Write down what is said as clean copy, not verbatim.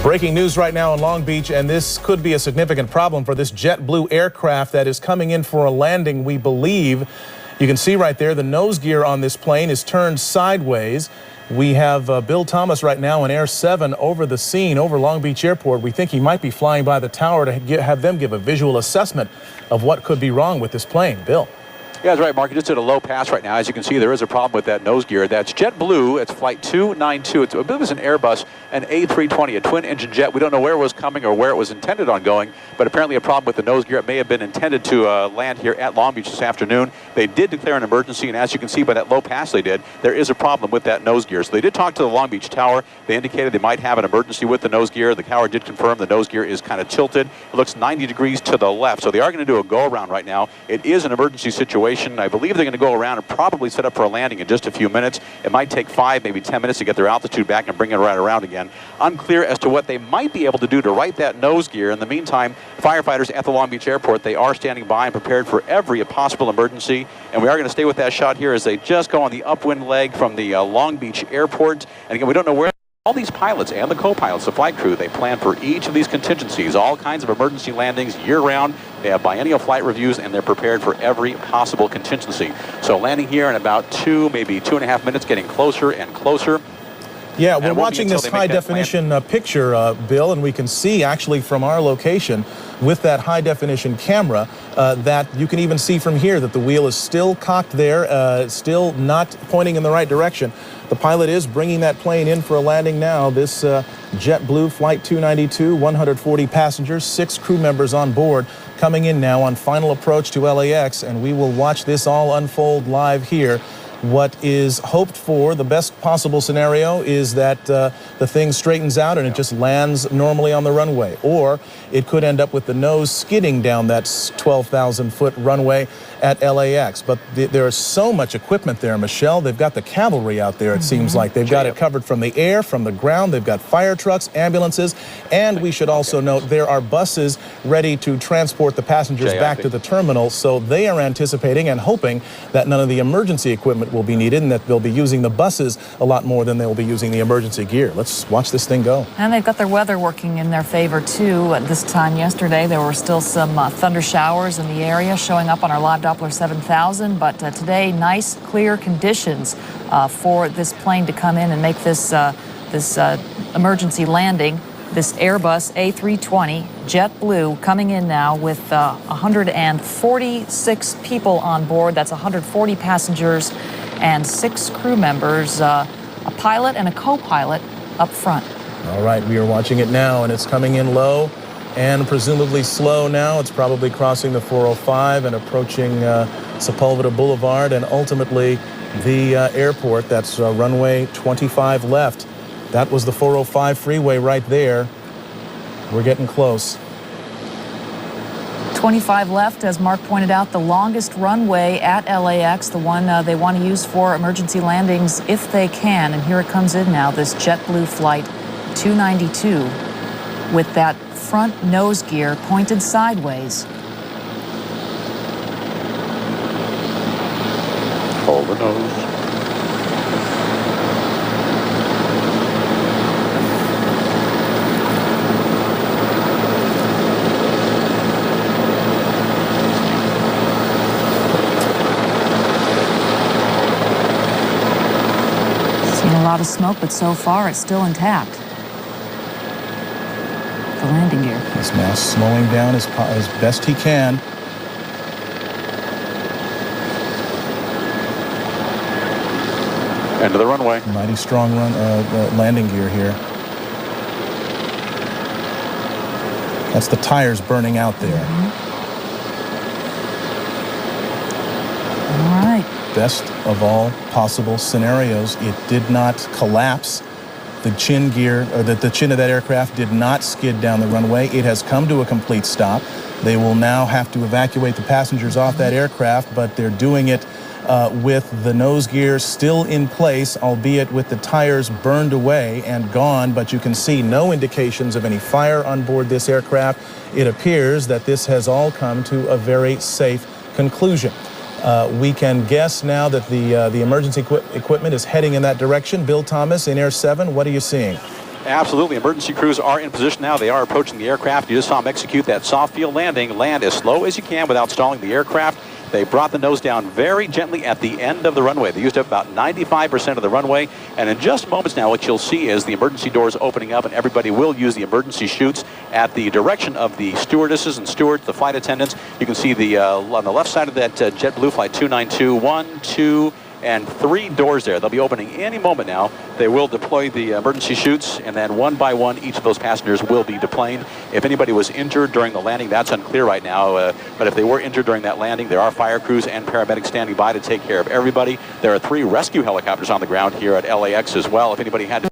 Breaking news right now in Long Beach, and this could be a significant problem for this JetBlue aircraft that is coming in for a landing, we believe. You can see right there the nose gear on this plane is turned sideways. We have Bill Thomas right now in Air 7 over the scene, over Long Beach Airport. We think he might be flying by the tower to have them give a visual assessment of what could be wrong with this plane. Bill. Yeah, that's right, Mark. Just at a low pass right now. As you can see, there is a problem with that nose gear. That's JetBlue. It's flight 292. It's a bit of an Airbus, an A320, a twin-engine jet. We don't know where it was coming or where it was intended on going, but apparently a problem with the nose gear. It may have been intended to land here at Long Beach this afternoon. They did declare an emergency, and as you can see by that low pass they did, there is a problem with that nose gear. So they did talk to the Long Beach Tower. They indicated they might have an emergency with the nose gear. The tower did confirm the nose gear is kind of tilted. It looks 90 degrees to the left, so they are going to do a go-around right now. It is an emergency situation. I believe they're going to go around and probably set up for a landing in just a few minutes. It might take 5, maybe 10 minutes to get their altitude back and bring it right around again. Unclear as to what they might be able to do to right that nose gear. In the meantime, firefighters at the Long Beach Airport, they are standing by and prepared for every possible emergency. And we are going to stay with that shot here as they just go on the upwind leg from the Long Beach Airport. And again, we don't know where all these pilots and the co-pilots, the flight crew, they plan for each of these contingencies, all kinds of emergency landings year-round. They have biennial flight reviews, and they're prepared for every possible contingency. So landing here in about 2, maybe 2.5 minutes, getting closer and closer. Yeah, we're watching this high-definition picture, Bill, and we can see actually from our location with that high-definition camera that you can even see from here that the wheel is still cocked there, still not pointing in the right direction. The pilot is bringing that plane in for a landing now. This JetBlue Flight 292, 140 passengers, 6 crew members on board, coming in now on final approach to LAX, and we will watch this all unfold live here. What is hoped for, the best possible scenario, is that the thing straightens out and it just lands normally on the runway. Or it could end up with the nose skidding down that 12,000-foot runway at LAX. But there is so much equipment there, Michelle. They've got the cavalry out there, it seems like. They've got it covered from the air, from the ground. They've got fire trucks, ambulances, and we should also note there are buses ready to transport the passengers back to the terminal. So they are anticipating and hoping that none of the emergency equipment will be needed and that they'll be using the buses a lot more than they'll be using the emergency gear. Let's watch this thing go. And they've got their weather working in their favor too. At this time yesterday there were still some thunder showers in the area showing up on our live Doppler 7000, but today nice clear conditions for this plane to come in and make this emergency landing. This Airbus A320 JetBlue coming in now with 146 people on board. That's 140 passengers and 6 crew members, a pilot and a co-pilot up front. All right, we are watching it now, and it's coming in low and presumably slow now. It's probably crossing the 405 and approaching Sepulveda Boulevard and ultimately the airport. That's runway 25 left. That was the 405 freeway right there. We're getting close. 25 left, as Mark pointed out, the longest runway at LAX, the one they want to use for emergency landings if they can. And here it comes in now, this JetBlue Flight 292 with that front nose gear pointed sideways. Hold the nose. Seen a lot of smoke, but so far it's still intact. The landing gear. He's now slowing down as best he can. End of the runway. Mighty strong landing gear here. That's the tires burning out there. All right. Best of all possible scenarios, it did not collapse. The chin gear, or the chin of that aircraft did not skid down the runway. It has come to a complete stop. They will now have to evacuate the passengers off that aircraft, but they're doing it with the nose gear still in place, albeit with the tires burned away and gone, but you can see no indications of any fire on board this aircraft. It appears that this has all come to a very safe conclusion. We can guess now that the emergency equipment is heading in that direction. Bill Thomas in Air 7, what are you seeing? Absolutely. Emergency crews are in position now. They are approaching the aircraft. You just saw them execute that soft field landing. Land as slow as you can without stalling the aircraft. They brought the nose down very gently at the end of the runway. They used up about 95% of the runway. And in just moments now, what you'll see is the emergency doors opening up, and everybody will use the emergency chutes at the direction of the stewardesses and stewards, the flight attendants. You can see the on the left side of that JetBlue Flight 292, 1, 2, and 3 doors there. They'll be opening any moment now. They will deploy the emergency chutes, and then one by one, each of those passengers will be deplaned. If anybody was injured during the landing, that's unclear right now. But if they were injured during that landing, there are fire crews and paramedics standing by to take care of everybody. There are 3 rescue helicopters on the ground here at LAX as well. If anybody had to